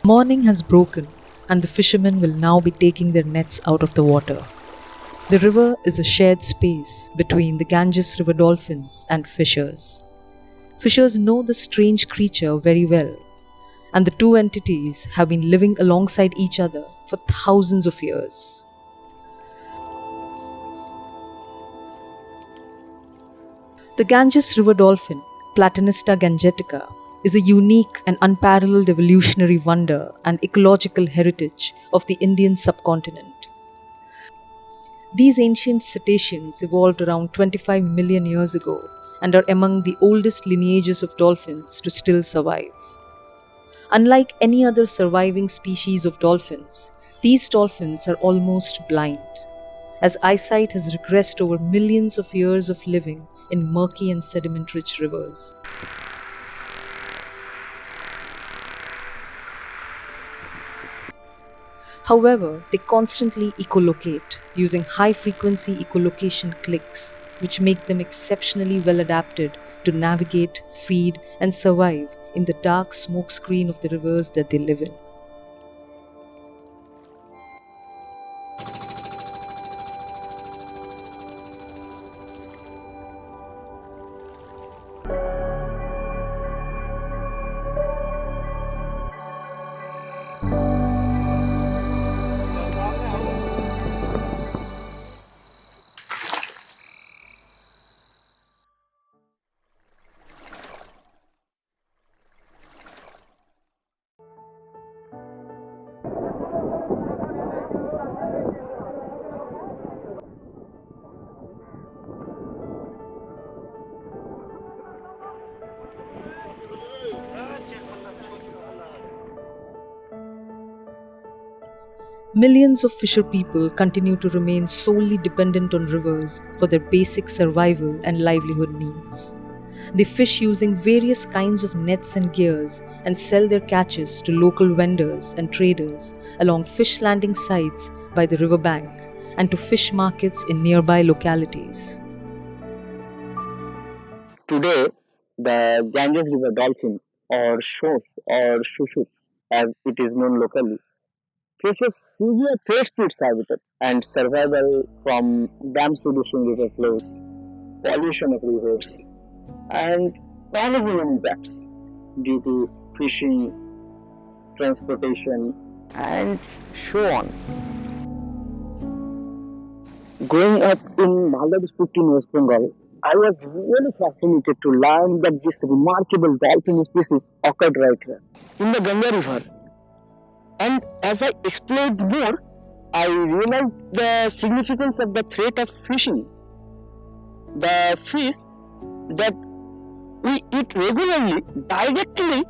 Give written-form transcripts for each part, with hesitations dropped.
Morning has broken, and the fishermen will now be taking their nets out of the water. The river is a shared space between the Ganges River Dolphins and fishers. Fishers know the strange creature very well, and the two entities have been living alongside each other for thousands of years. The Ganges River Dolphin, Platanista gangetica, is a unique and unparalleled evolutionary wonder and ecological heritage of the Indian subcontinent. These ancient cetaceans evolved around 25 million years ago and are among the oldest lineages of dolphins to still survive. Unlike any other surviving species of dolphins, these dolphins are almost blind, as eyesight has regressed over millions of years of living in murky and sediment-rich rivers. However, they constantly echolocate using high-frequency echolocation clicks, which make them exceptionally well adapted to navigate, feed, and survive in the dark smokescreen of the rivers that they live in. Millions of fisher people continue to remain solely dependent on rivers for their basic survival and livelihood needs. They fish using various kinds of nets and gears and sell their catches to local vendors and traders along fish landing sites by the riverbank and to fish markets in nearby localities. Today, the Ganges River Dolphin, or Shushu, as it is known locally, faces severe threats to its habitat and survival from dam-reducing river flows, pollution of rivers, and many human impacts due to fishing, transportation, and so on. Growing up in Malda district in West Bengal, I was really fascinated to learn that this remarkable dolphin species occurred right here in the Ganga River. And as I explored more, I realized the significance of the threat of fishing. The fish that we eat regularly directly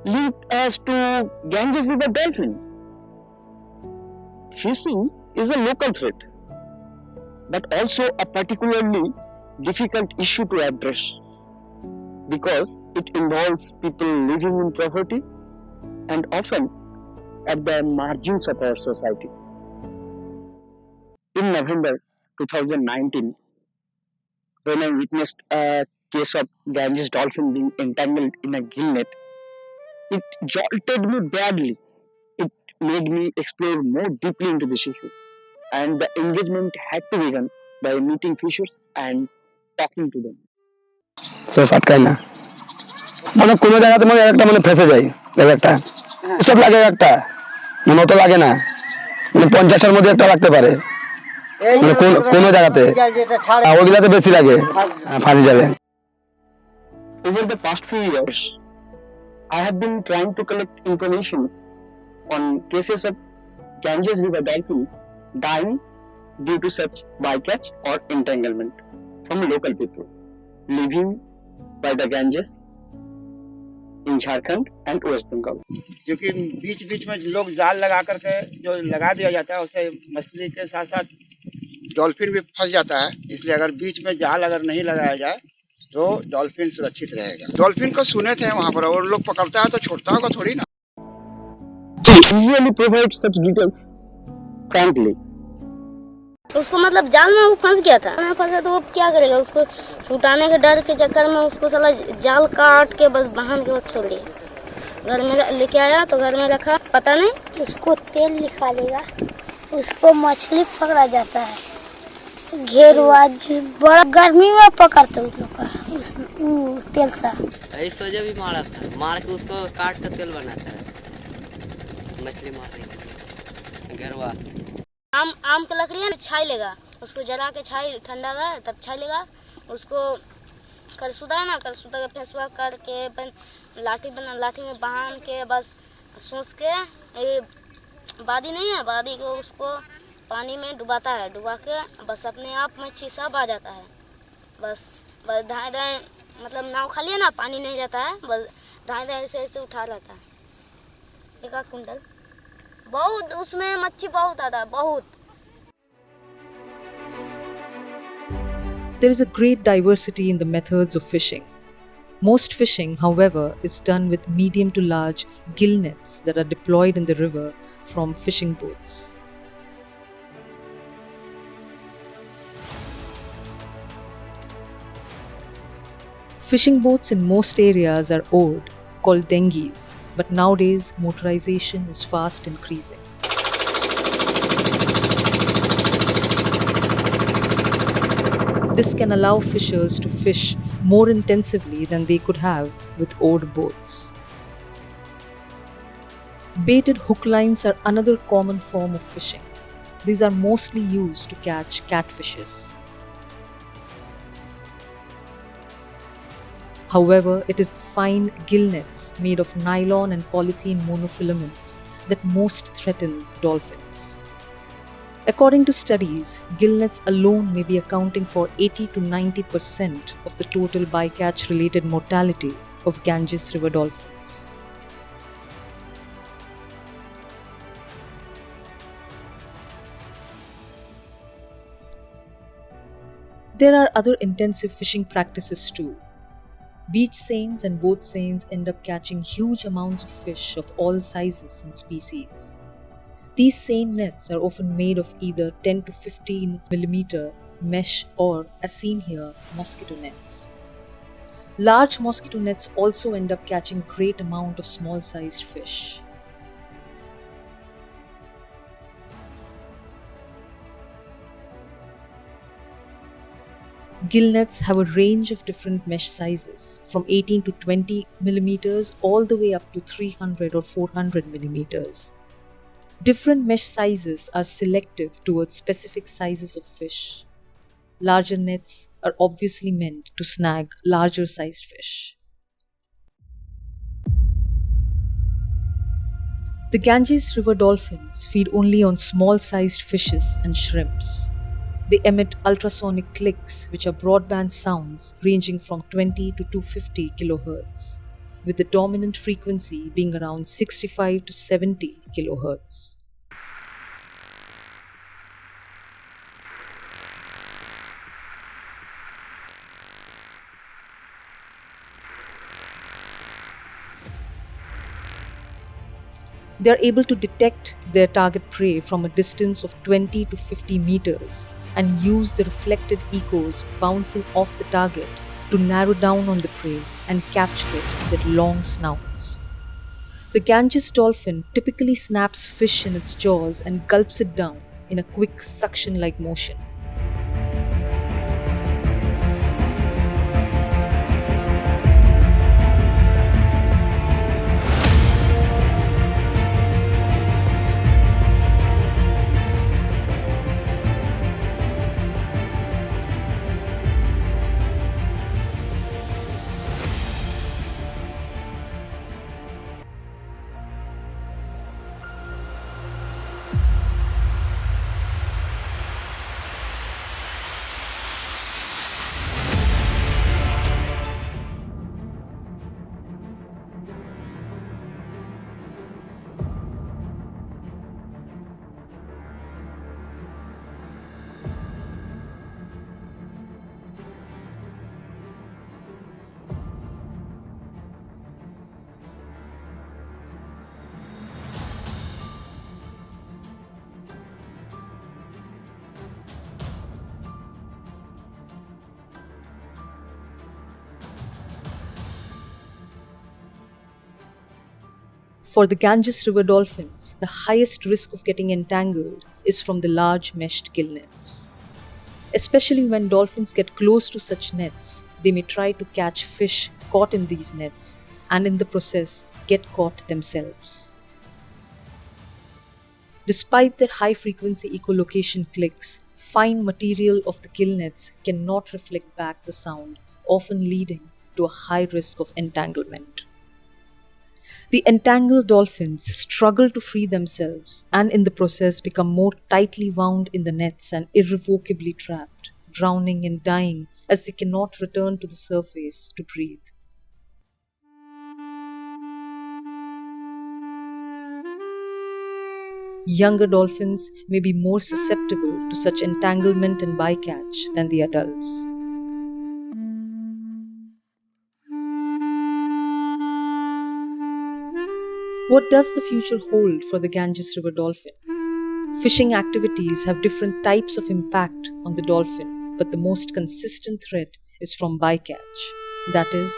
linked us to Ganges River Dolphin. Fishing is a local threat, but also a particularly difficult issue to address because it involves people living in poverty and often at the margins of our society. In November 2019, when I witnessed a case of Ganges dolphin being entangled in a gill net, it jolted me badly. It made me explore more deeply into this issue, and the engagement had to begin by meeting fishers and talking to them. So ফাটকায় না মানে কোনো জায়গাতে মানে একটা মানে ফেসে যায় একটা সব লাগে একটা মনে তো লাগে না মানে 50টার মধ্যে একটা লাগতে পারে মানে কোন জায়গাতে ওগুলাতে বেশি লাগে ফাঁসি জালে. Over the past few years, I have been trying to collect information on cases of Ganges River dolphin dying due to such bycatch or entanglement from local people living by the Ganges in Jharkhand and West Bengal. क्योंकि बीच बीच में लोग जाल लगा करके जो लगा दिया जाता है उससे मछली के साथ साथ डॉल्फिन भी फंस जाता है, इसलिए अगर बीच में जाल अगर नहीं लगाया जाए तो डॉल्फिन सुरक्षित रहेगा। डॉल्फिन को सुने थे वहाँ पर, और लोग पकड़ता है तो छोड़ता होगा थोड़ी ना। It usually provides such details frankly. उसको मतलब जाल में वो फंस गया था, में फंसा तो वो क्या करेगा, उसको छुटाने के डर के चक्कर में उसको साला जाल काट के बस बांध के बस छोड़ दिया। घर में लेके आया तो घर में रखा, पता नहीं उसको तेल निकालेगा, उसको मछली पकड़ा जाता है, घेरुआ बड़ा गर्मी में पकड़ते उस लोग का तेल सा। इस वजह भी मारा था, मार के उसको काट कर तेल बनाता है, मछली मार रही घेरुआ। आम का लकड़ी है, छाई लेगा, उसको जला के छाई ठंडा गया तब छाई लेगा, उसको करसुदा है ना, करसुदा का फेसवा करके लाठी में बांध के बस सूस के, ये बादी नहीं है, बादी को उसको पानी में डुबाता है, डुबा के बस अपने आप मच्छी सब आ जाता है। बस धाए धाए मतलब नाव खाली है ना, पानी नहीं रहता है, बस धाए धाए ऐसे उठा रहता है। 1 कुंटल बहुत, उसमें मच्छी बहुत आता है, बहुत। There is a great diversity in the methods of fishing. Most fishing, however, is done with medium to large gill nets that are deployed in the river from fishing boats. Fishing boats in most areas are oared, called dinghies, but nowadays motorization is fast increasing. This can allow fishers to fish more intensively than they could have with oared boats. Baited hook lines are another common form of fishing. These are mostly used to catch catfishes. However, it is the fine gill nets made of nylon and polythene monofilaments that most threaten dolphins. According to studies, gill nets alone may be accounting for 80 to 90% of the total bycatch related mortality of Ganges River dolphins. There are other intensive fishing practices too. Beach seines and boat seines end up catching huge amounts of fish of all sizes and species. These seine nets are often made of either 10 to 15 millimeter mesh or, as seen here, mosquito nets. Large mosquito nets also end up catching great amount of small-sized fish. Gill nets have a range of different mesh sizes, from 18 to 20 millimeters all the way up to 300 or 400 millimeters. Different mesh sizes are selective towards specific sizes of fish. Larger nets are obviously meant to snag larger sized fish. The Ganges River dolphins feed only on small-sized fishes and shrimps. They emit ultrasonic clicks, which are broadband sounds ranging from 20 to 250 kHz, with the dominant frequency being around 65 to 70 kHz. They are able to detect their target prey from a distance of 20 to 50 meters and use the reflected echoes bouncing off the target to narrow down on the prey and capture it with long snouts. The Ganges dolphin typically snaps fish in its jaws and gulps it down in a quick suction-like motion. For the Ganges River dolphins, the highest risk of getting entangled is from the large meshed gill nets. Especially when dolphins get close to such nets, they may try to catch fish caught in these nets and in the process get caught themselves. Despite their high-frequency echolocation clicks, fine material of the gill nets cannot reflect back the sound, often leading to a high risk of entanglement. The entangled dolphins struggle to free themselves and in the process become more tightly wound in the nets and irrevocably trapped, drowning and dying as they cannot return to the surface to breathe. Younger dolphins may be more susceptible to such entanglement and bycatch than the adults. What does the future hold for the Ganges River dolphin? Fishing activities have different types of impact on the dolphin, but the most consistent threat is from bycatch, that is,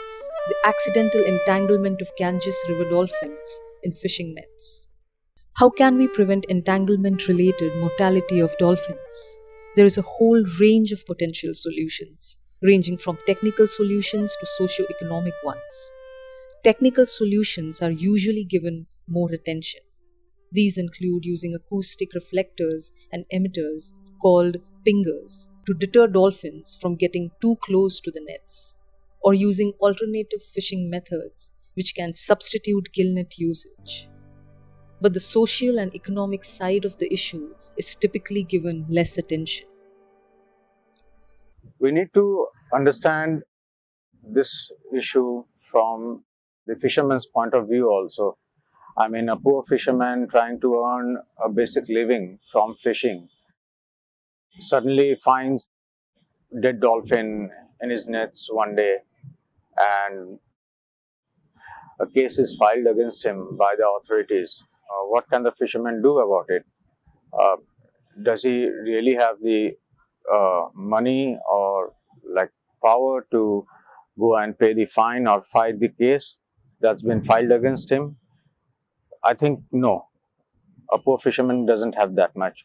the accidental entanglement of Ganges River dolphins in fishing nets. How can we prevent entanglement-related mortality of dolphins? There is a whole range of potential solutions, ranging from technical solutions to socio-economic ones. Technical solutions are usually given more attention. These include using acoustic reflectors and emitters called pingers to deter dolphins from getting too close to the nets, or using alternative fishing methods which can substitute gill net usage. But the social and economic side of the issue is typically given less attention. We need to understand this issue from the fisherman's point of view also. I mean, a poor fisherman trying to earn a basic living from fishing suddenly finds dead dolphin in his nets one day, and a case is filed against him by the authorities. What can the fisherman do about it? Does he really have the money or like power to go and pay the fine or fight the case that's been filed against him? I think no. A poor fisherman doesn't have that much.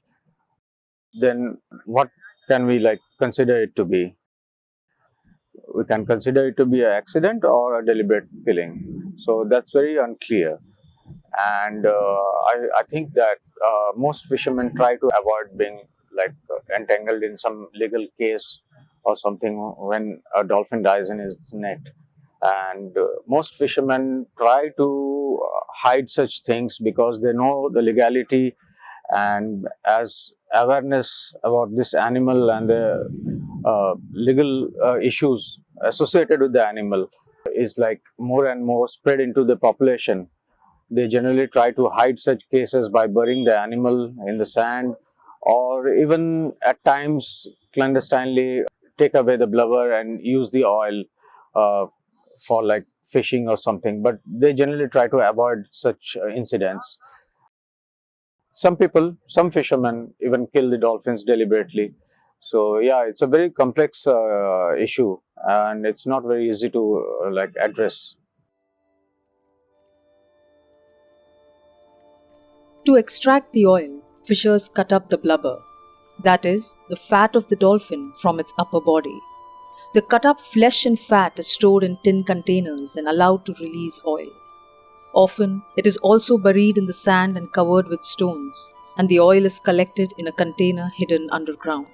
Then what can we consider it to be? We can consider it to be an accident or a deliberate killing. So that's very unclear. And I think that most fishermen try to avoid being entangled in some legal case or something when a dolphin dies in his net. And most fishermen try to hide such things because they know the legality, and as awareness about this animal and the legal issues associated with the animal is more and more spread into the population, they generally try to hide such cases by burying the animal in the sand, or even at times clandestinely take away the blubber and use the oil for fishing or something. But they generally try to avoid such incidents. Some people, some fishermen even kill the dolphins deliberately. So yeah, it's a very complex issue, and it's not very easy to address. To extract the oil, fishers cut up the blubber, that is, the fat of the dolphin from its upper body. The cut up flesh and fat is stored in tin containers and allowed to release oil. Often, it is also buried in the sand and covered with stones, and the oil is collected in a container hidden underground.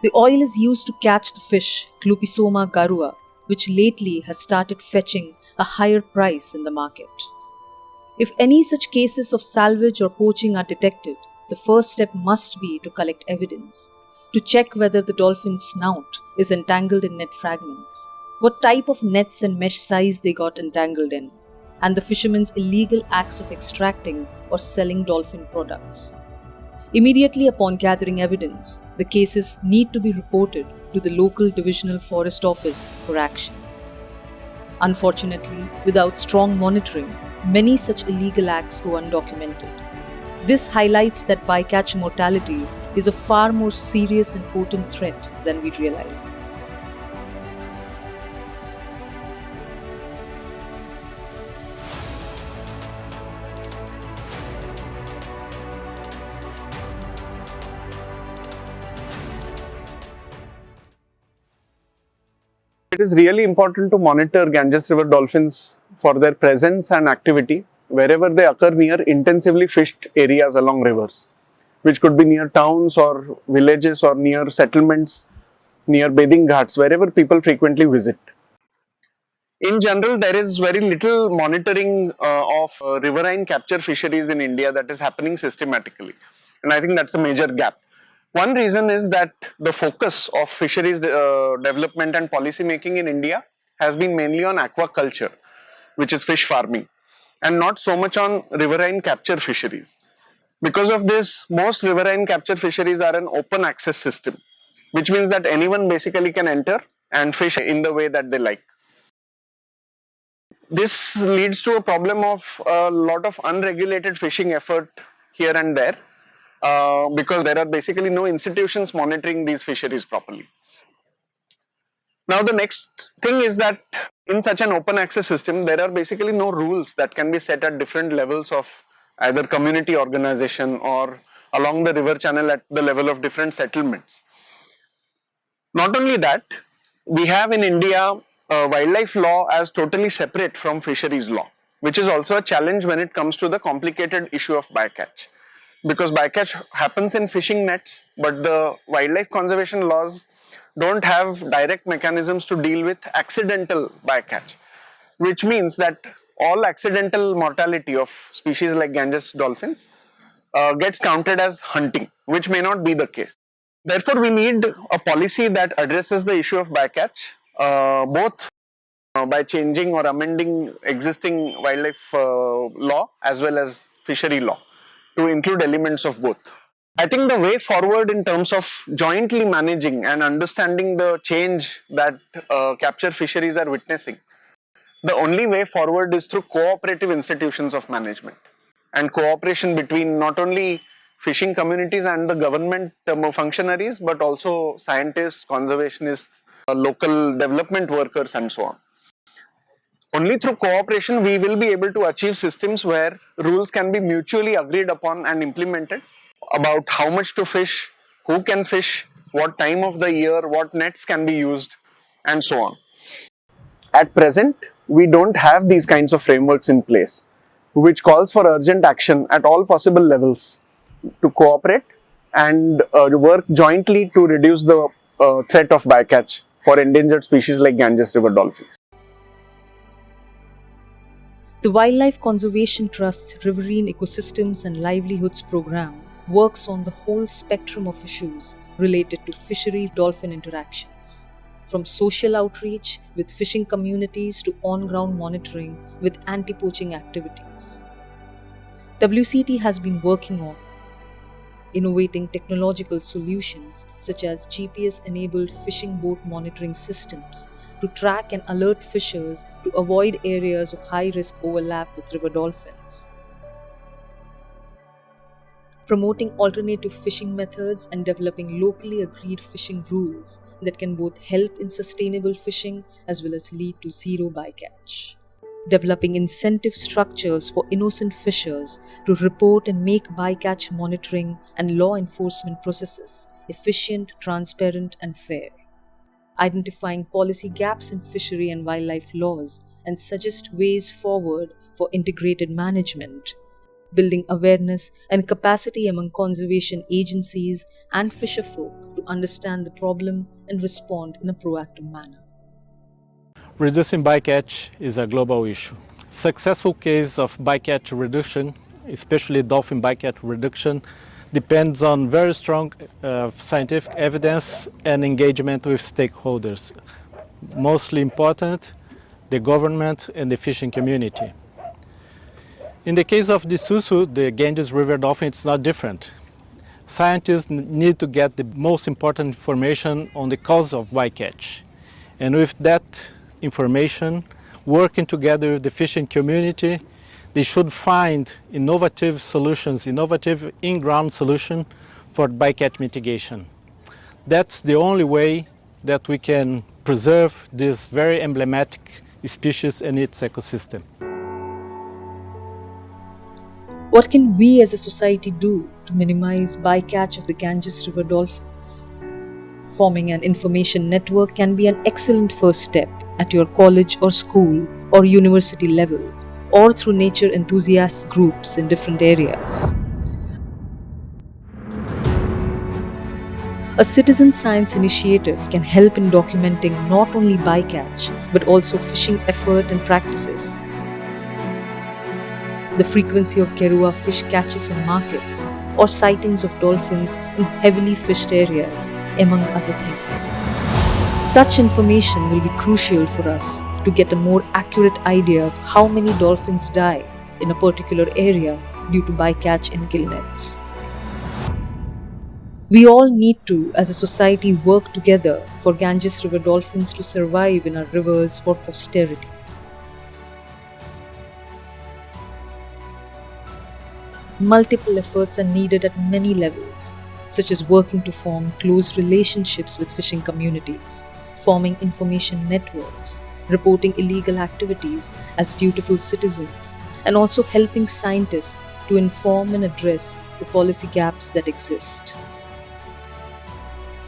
The oil is used to catch the fish, Clupisoma garua, which lately has started fetching a higher price in the market. If any such cases of salvage or poaching are detected, the first step must be to collect evidence, to check whether the dolphin's snout is entangled in net fragments, what type of nets and mesh size they got entangled in, and the fishermen's illegal acts of extracting or selling dolphin products. Immediately upon gathering evidence, the cases need to be reported to the local divisional forest office for action. Unfortunately, without strong monitoring, many such illegal acts go undocumented. This highlights that bycatch mortality is a far more serious and potent threat than we realize. It is really important to monitor Ganges River dolphins for their presence and activity wherever they occur near intensively fished areas along rivers, which could be near towns or villages or near settlements, near bathing ghats, wherever people frequently visit. In general, there is very little monitoring of riverine capture fisheries in India that is happening systematically, and I think that's a major gap. One reason is that the focus of fisheries development and policy making in India has been mainly on aquaculture, which is fish farming, and not so much on riverine capture fisheries. Because of this, most riverine capture fisheries are an open access system, which means that anyone basically can enter and fish in the way that they like. This leads to a problem of a lot of unregulated fishing effort here and there, because there are basically no institutions monitoring these fisheries properly. Now the next thing is that in such an open access system, there are basically no rules that can be set at different levels of either community organization or along the river channel at the level of different settlements. Not only that, we have in India wildlife law as totally separate from fisheries law, which is also a challenge when it comes to the complicated issue of bycatch. Because bycatch happens in fishing nets, but the wildlife conservation laws don't have direct mechanisms to deal with accidental bycatch, which means that all accidental mortality of species like Ganges dolphins gets counted as hunting, which may not be the case. Therefore, we need a policy that addresses the issue of bycatch, both by changing or amending existing wildlife law as well as fishery law to include elements of both. I think the way forward in terms of jointly managing and understanding the change that capture fisheries are witnessing, the only way forward is through cooperative institutions of management and cooperation between not only fishing communities and the government functionaries, but also scientists, conservationists, local development workers and so on. Only through cooperation we will be able to achieve systems where rules can be mutually agreed upon and implemented about how much to fish, who can fish, what time of the year, what nets can be used, and so on. At present, we don't have these kinds of frameworks in place, which calls for urgent action at all possible levels to cooperate and work jointly to reduce the threat of bycatch for endangered species like Ganges River dolphins. The Wildlife Conservation Trust's Riverine Ecosystems and Livelihoods program works on the whole spectrum of issues related to fishery-dolphin interactions, from social outreach with fishing communities to on-ground monitoring with anti-poaching activities. WCT has been working on innovating technological solutions such as GPS-enabled fishing boat monitoring systems to track and alert fishers to avoid areas of high-risk overlap with river dolphins. Promoting alternative fishing methods and developing locally agreed fishing rules that can both help in sustainable fishing as well as lead to zero bycatch. Developing incentive structures for innocent fishers to report and make bycatch monitoring and law enforcement processes efficient, transparent, and fair. Identifying policy gaps in fishery and wildlife laws and suggest ways forward for integrated management. Building awareness and capacity among conservation agencies and fisherfolk to understand the problem and respond in a proactive manner. Reducing bycatch is a global issue. Successful case of bycatch reduction, especially dolphin bycatch reduction, depends on very strong scientific evidence and engagement with stakeholders. Mostly important, the government and the fishing community. In the case of the Susu, the Ganges River Dolphin, it's not different. Scientists need to get the most important information on the cause of bycatch. And with that information, working together with the fishing community, they should find innovative solutions, innovative in-ground solution for bycatch mitigation. That's the only way that we can preserve this very emblematic species and its ecosystem. What can we as a society do to minimize bycatch of the Ganges River dolphins? Forming an information network can be an excellent first step at your college or school or university level, or through nature enthusiasts groups in different areas. A citizen science initiative can help in documenting not only bycatch but also fishing effort and practices. The frequency of Kerua fish catches in markets, or sightings of dolphins in heavily fished areas, among other things. Such information will be crucial for us to get a more accurate idea of how many dolphins die in a particular area due to bycatch in gill nets. We all need to, as a society, work together for Ganges River dolphins to survive in our rivers for posterity. Multiple efforts are needed at many levels, such as working to form close relationships with fishing communities, forming information networks, reporting illegal activities as dutiful citizens, and also helping scientists to inform and address the policy gaps that exist.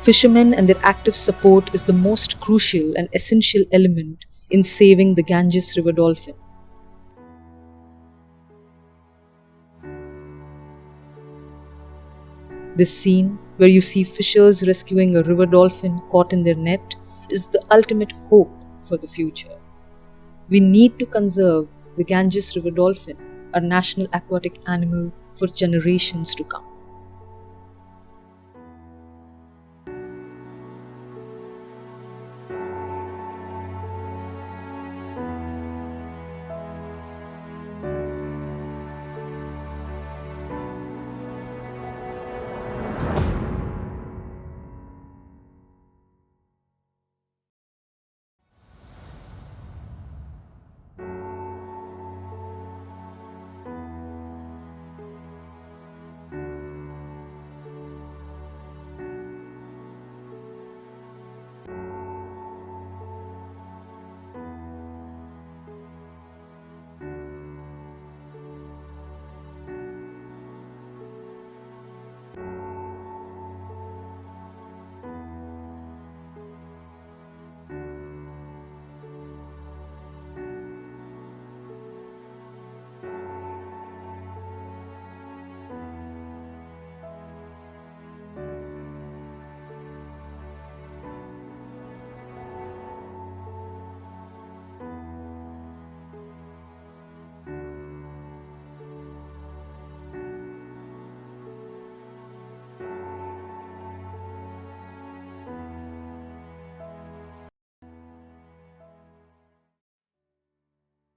Fishermen and their active support is the most crucial and essential element in saving the Ganges River dolphin. This scene, where you see fishers rescuing a river dolphin caught in their net, is the ultimate hope for the future. We need to conserve the Ganges River dolphin, our national aquatic animal, for generations to come.